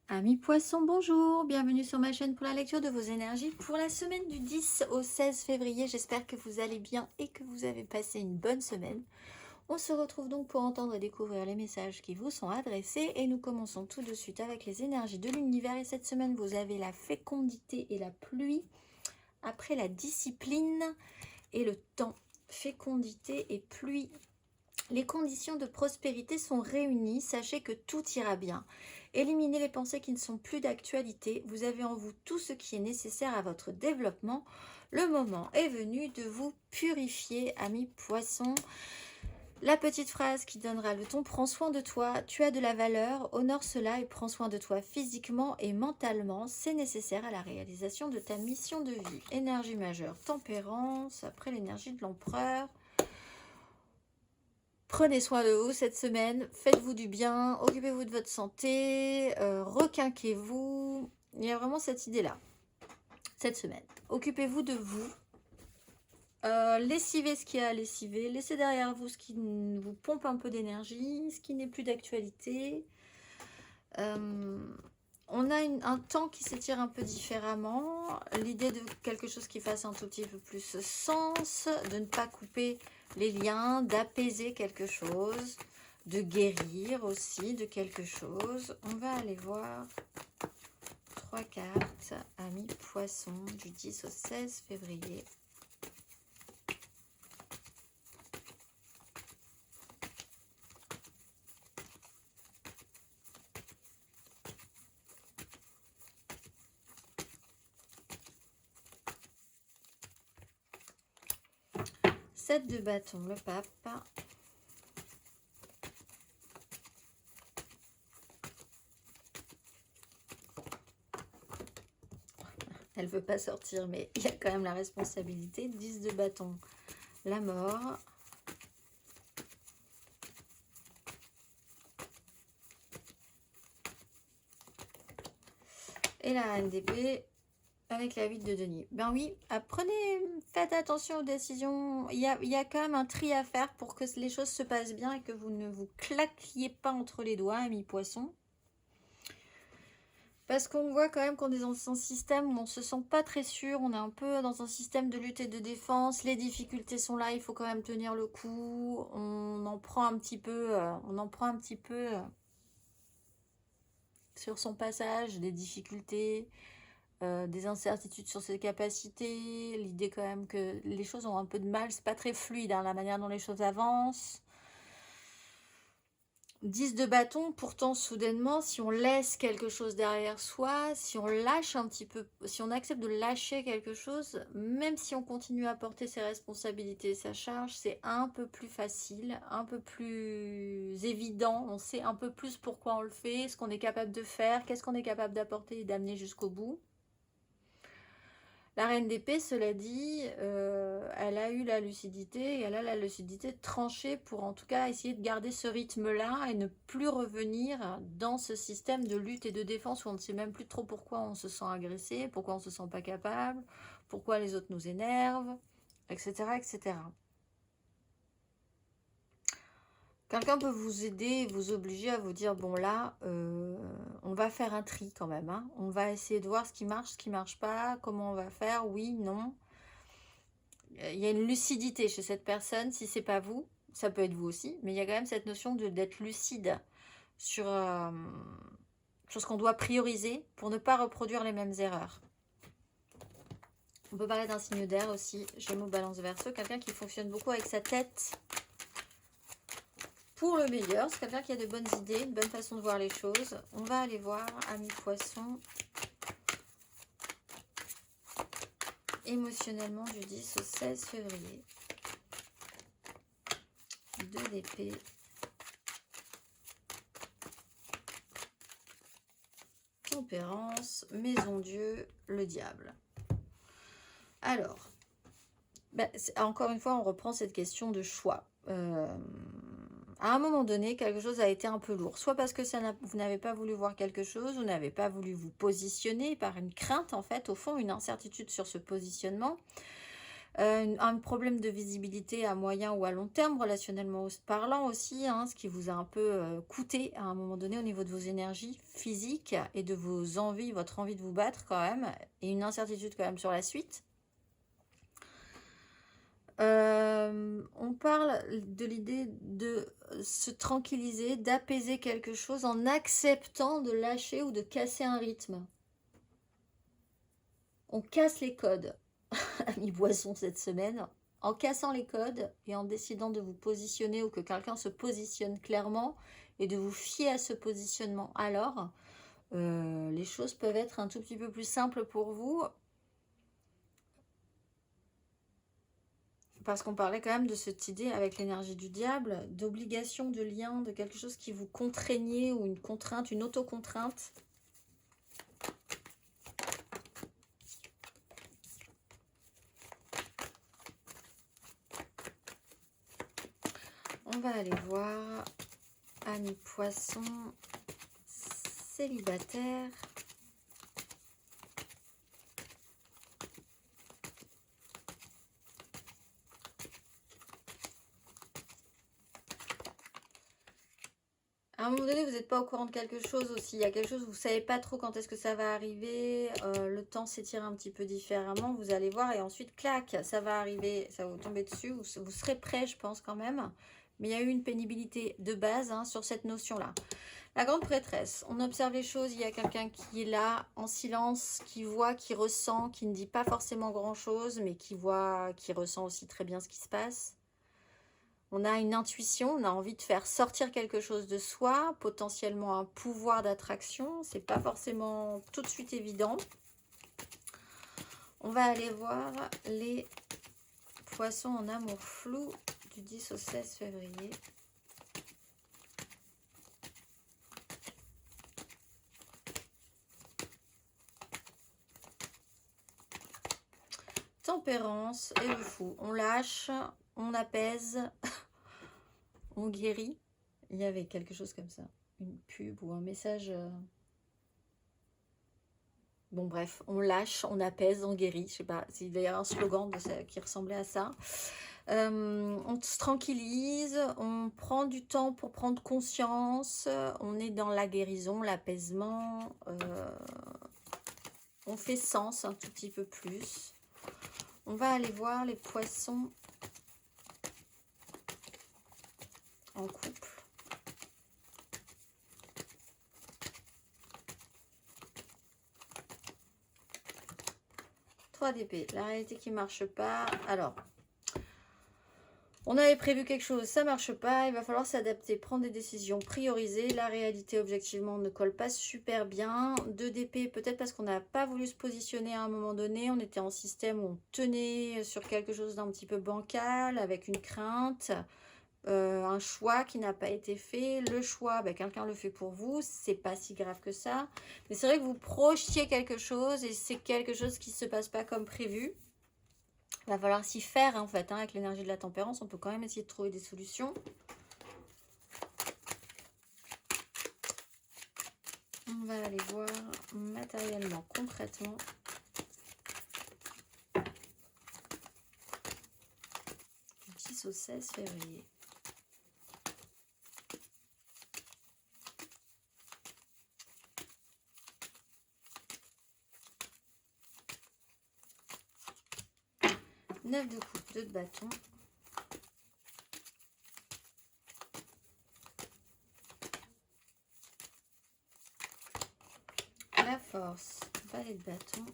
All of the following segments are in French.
Amis poissons, bonjour, bienvenue sur ma chaîne pour la lecture de vos énergies pour la semaine du 10 au 16 février. J'espère que vous allez bien et que vous avez passé une bonne semaine. On se retrouve donc pour entendre et découvrir les messages qui vous sont adressés et nous commençons tout de suite avec les énergies de l'univers. Et cette semaine, vous avez la fécondité et la pluie, après la discipline et le temps. Fécondité et pluie. Les conditions de prospérité sont réunies, sachez que tout ira bien. Éliminez les pensées qui ne sont plus d'actualité, vous avez en vous tout ce qui est nécessaire à votre développement. Le moment est venu de vous purifier, amis poissons. La petite phrase qui donnera le ton: prends soin de toi, tu as de la valeur, honore cela et prends soin de toi physiquement et mentalement, c'est nécessaire à la réalisation de ta mission de vie. Énergie majeure, tempérance, après l'énergie de l'empereur. Prenez soin de vous cette semaine, faites-vous du bien, occupez-vous de votre santé, requinquez-vous. Il y a vraiment cette idée-là, cette semaine. Occupez-vous de vous, lessivez ce qu'il y a à lessiver, laissez derrière vous ce qui vous pompe un peu d'énergie, ce qui n'est plus d'actualité. On a un temps qui s'étire un peu différemment, l'idée de quelque chose qui fasse un tout petit peu plus sens, de ne pas couper les liens, d'apaiser quelque chose, de guérir aussi de quelque chose. On va aller voir 3 cartes, amis poissons, du 10 au 16 février. Sept de bâton, le pape. Elle veut pas sortir, mais il y a quand même la responsabilité. 10 de bâton, la mort. Et la reine d'épée avec la 8 de denier. Ben oui, faites attention aux décisions. Il y a quand même un tri à faire pour que les choses se passent bien et que vous ne vous claquiez pas entre les doigts, amis poissons. Parce qu'on voit quand même qu'on est dans un système où on se sent pas très sûr. On est un peu dans un système de lutte et de défense. Les difficultés sont là, il faut quand même tenir le coup. On en prend un petit peu, sur son passage, des difficultés. Des incertitudes sur ses capacités, l'idée quand même que les choses ont un peu de mal, c'est pas très fluide la manière dont les choses avancent. 10 de bâton, pourtant soudainement, si on laisse quelque chose derrière soi, si on lâche un petit peu, si on accepte de lâcher quelque chose, même si on continue à porter ses responsabilités et sa charge, c'est un peu plus facile, un peu plus évident, on sait un peu plus pourquoi on le fait, ce qu'on est capable de faire, qu'est-ce qu'on est capable d'apporter et d'amener jusqu'au bout. La reine d'épée, cela dit, elle a eu la lucidité et elle a la lucidité de trancher pour en tout cas essayer de garder ce rythme-là et ne plus revenir dans ce système de lutte et de défense où on ne sait même plus trop pourquoi on se sent agressé, pourquoi on ne se sent pas capable, pourquoi les autres nous énervent, etc. etc. Quelqu'un peut vous aider et vous obliger à vous dire, bon là, on va faire un tri quand même. Hein. On va essayer de voir ce qui marche pas, comment on va faire, oui, non. Il y a une lucidité chez cette personne, si c'est pas vous, ça peut être vous aussi, mais il y a quand même cette notion d'être lucide sur ce qu'on doit prioriser pour ne pas reproduire les mêmes erreurs. On peut parler d'un signe d'air aussi, Gémeaux, Balance, Verseau, quelqu'un qui fonctionne beaucoup avec sa tête pour le meilleur, c'est quelqu'un qui a de bonnes idées, une bonne façon de voir les choses. On va aller voir, amis poissons, émotionnellement du 10 au 16 février. 2 d'épée. Tempérance, Maison Dieu, le diable. Alors, encore une fois, on reprend cette question de choix. À un moment donné, quelque chose a été un peu lourd. Soit parce que vous n'avez pas voulu voir quelque chose, vous n'avez pas voulu vous positionner par une crainte, en fait, au fond, une incertitude sur ce positionnement. Un problème de visibilité à moyen ou à long terme, relationnellement parlant aussi, hein, ce qui vous a un peu coûté à un moment donné au niveau de vos énergies physiques et de vos envies, votre envie de vous battre quand même, et une incertitude quand même sur la suite. On parle de l'idée de se tranquilliser, d'apaiser quelque chose en acceptant de lâcher ou de casser un rythme. On casse les codes, ami Poisson, cette semaine. En cassant les codes et en décidant de vous positionner ou que quelqu'un se positionne clairement et de vous fier à ce positionnement, alors les choses peuvent être un tout petit peu plus simples pour vous. Parce qu'on parlait quand même de cette idée avec l'énergie du diable, d'obligation, de lien, de quelque chose qui vous contraignait ou une contrainte, une autocontrainte. On va aller voir, amis poissons, célibataires. À un moment donné, vous n'êtes pas au courant de quelque chose aussi. Il y a quelque chose, vous ne savez pas trop quand est-ce que ça va arriver. Le temps s'étire un petit peu différemment. Vous allez voir et ensuite, clac, ça va arriver. Ça va vous tomber dessus. Vous serez prêt, je pense, quand même. Mais il y a eu une pénibilité de base hein, sur cette notion-là. La grande prêtresse, on observe les choses. Il y a quelqu'un qui est là, en silence, qui voit, qui ressent, qui ne dit pas forcément grand-chose, mais qui voit, qui ressent aussi très bien ce qui se passe. On a une intuition, on a envie de faire sortir quelque chose de soi, potentiellement un pouvoir d'attraction. C'est pas forcément tout de suite évident. On va aller voir les poissons en amour flou du 10 au 16 février. Tempérance et le fou. On lâche, on apaise, on guérit. Il y avait quelque chose comme ça. Une pub ou un message... Bon bref, on lâche, on apaise, on guérit. Je sais pas, il y a un slogan de ça, qui ressemblait à ça. On se tranquillise, on prend du temps pour prendre conscience, on est dans la guérison, l'apaisement, on fait sens un tout petit peu plus. On va aller voir les poissons en couple. D'épée, la réalité qui marche pas. Alors, on avait prévu quelque chose, ça marche pas, il va falloir s'adapter, prendre des décisions, prioriser. La réalité, objectivement, ne colle pas super bien. 2 d'épée, peut-être parce qu'on n'a pas voulu se positionner à un moment donné. On était en système où on tenait sur quelque chose d'un petit peu bancal, avec une crainte. Un choix qui n'a pas été fait. Le choix, ben, quelqu'un le fait pour vous. C'est pas si grave que ça. Mais c'est vrai que vous projetiez quelque chose et c'est quelque chose qui se passe pas comme prévu. Il va falloir s'y faire en fait. Hein, avec l'énergie de la tempérance, on peut quand même essayer de trouver des solutions. On va aller voir matériellement, concrètement. Du 10 au 16 février. Neuf de coupe, 2 de bâton. La force, valet de bâton.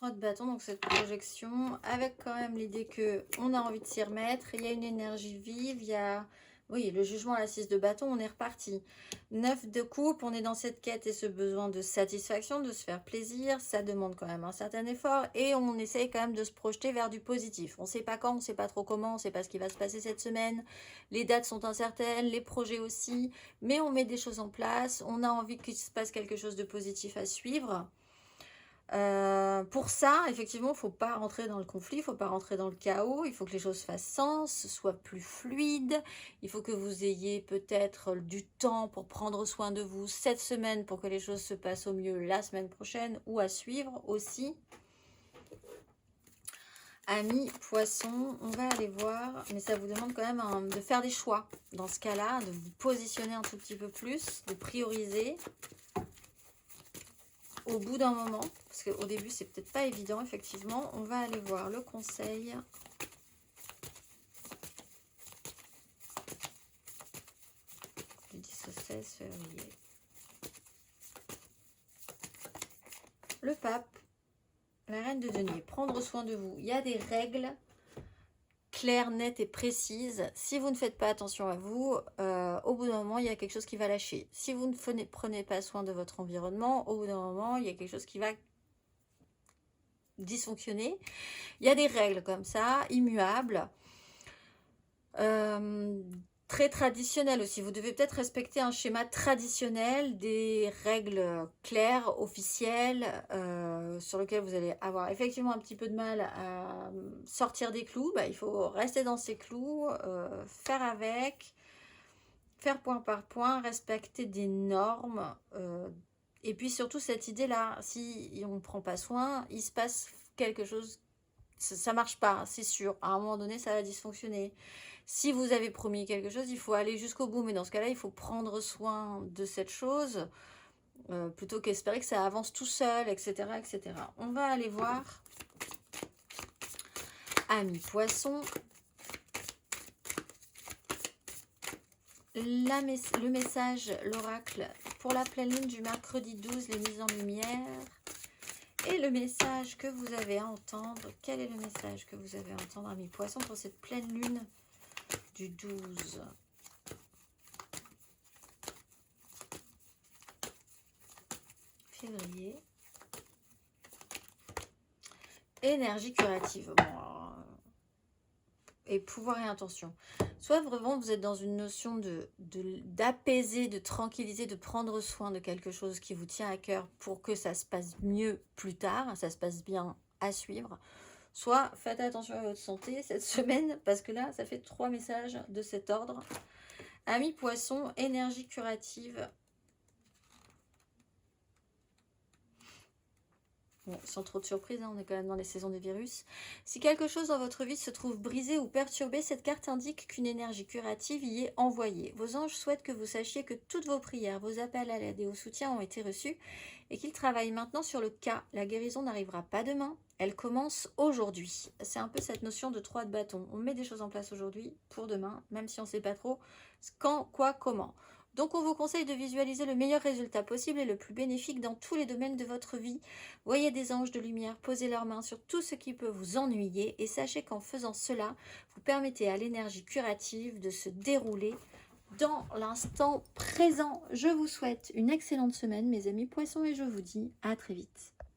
De bâton, donc cette projection avec quand même l'idée que on a envie de s'y remettre, il y a une énergie vive, il y a oui le jugement à la 6 de bâton, on est reparti. 9 de coupe, on est dans cette quête et ce besoin de satisfaction, de se faire plaisir, ça demande quand même un certain effort et on essaye quand même de se projeter vers du positif. On sait pas quand, on sait pas trop comment, on sait pas ce qui va se passer cette semaine, les dates sont incertaines, les projets aussi, mais on met des choses en place, on a envie qu'il se passe quelque chose de positif à suivre. Pour ça, effectivement, il ne faut pas rentrer dans le conflit, il ne faut pas rentrer dans le chaos, il faut que les choses fassent sens, soient plus fluides, il faut que vous ayez peut-être du temps pour prendre soin de vous cette semaine pour que les choses se passent au mieux la semaine prochaine ou à suivre aussi. Amis poissons, on va aller voir, mais ça vous demande quand même de faire des choix dans ce cas-là, de vous positionner un tout petit peu plus, de prioriser. Au bout d'un moment, parce qu'au début c'est peut-être pas évident, effectivement, on va aller voir le conseil du 10 au 16 février. Le pape, la reine de denier, prendre soin de vous. Il y a des règles claires, nettes et précises. Si vous ne faites pas attention à vous, au bout d'un moment, il y a quelque chose qui va lâcher. Si vous ne prenez pas soin de votre environnement, au bout d'un moment, il y a quelque chose qui va dysfonctionner. Il y a des règles comme ça, immuables, très traditionnelles aussi. Vous devez peut-être respecter un schéma traditionnel, des règles claires, officielles, sur lesquelles vous allez avoir effectivement un petit peu de mal à sortir des clous. Bah, il faut rester dans ces clous, faire avec, faire point par point, respecter des normes. Et puis surtout cette idée-là, si on ne prend pas soin, il se passe quelque chose, ça ne marche pas, c'est sûr. À un moment donné, ça va dysfonctionner. Si vous avez promis quelque chose, il faut aller jusqu'au bout. Mais dans ce cas-là, il faut prendre soin de cette chose, plutôt qu'espérer que ça avance tout seul, etc., etc. On va aller voir, amis poissons, le message, l'oracle pour la pleine lune du mercredi 12, les mises en lumière. Et le message que vous avez à entendre, quel est le message que vous avez à entendre, amis poissons, pour cette pleine lune du 12 février? Énergie curative. Bon, et pouvoir et intention. Soit vraiment vous êtes dans une notion d'apaiser, de tranquilliser, de prendre soin de quelque chose qui vous tient à cœur pour que ça se passe mieux plus tard, ça se passe bien à suivre. Soit faites attention à votre santé cette semaine, parce que là, ça fait 3 messages de cet ordre. Amis poissons, énergie curative. Bon, sans trop de surprise, hein, on est quand même dans les saisons des virus. Si quelque chose dans votre vie se trouve brisé ou perturbé, cette carte indique qu'une énergie curative y est envoyée. Vos anges souhaitent que vous sachiez que toutes vos prières, vos appels à l'aide et au soutien ont été reçus et qu'ils travaillent maintenant sur le cas. La guérison n'arrivera pas demain, elle commence aujourd'hui. C'est un peu cette notion de 3 de bâton. On met des choses en place aujourd'hui pour demain, même si on ne sait pas trop quand, quoi, comment. Donc on vous conseille de visualiser le meilleur résultat possible et le plus bénéfique dans tous les domaines de votre vie. Voyez des anges de lumière poser leurs mains sur tout ce qui peut vous ennuyer et sachez qu'en faisant cela, vous permettez à l'énergie curative de se dérouler dans l'instant présent. Je vous souhaite une excellente semaine mes amis poissons et je vous dis à très vite.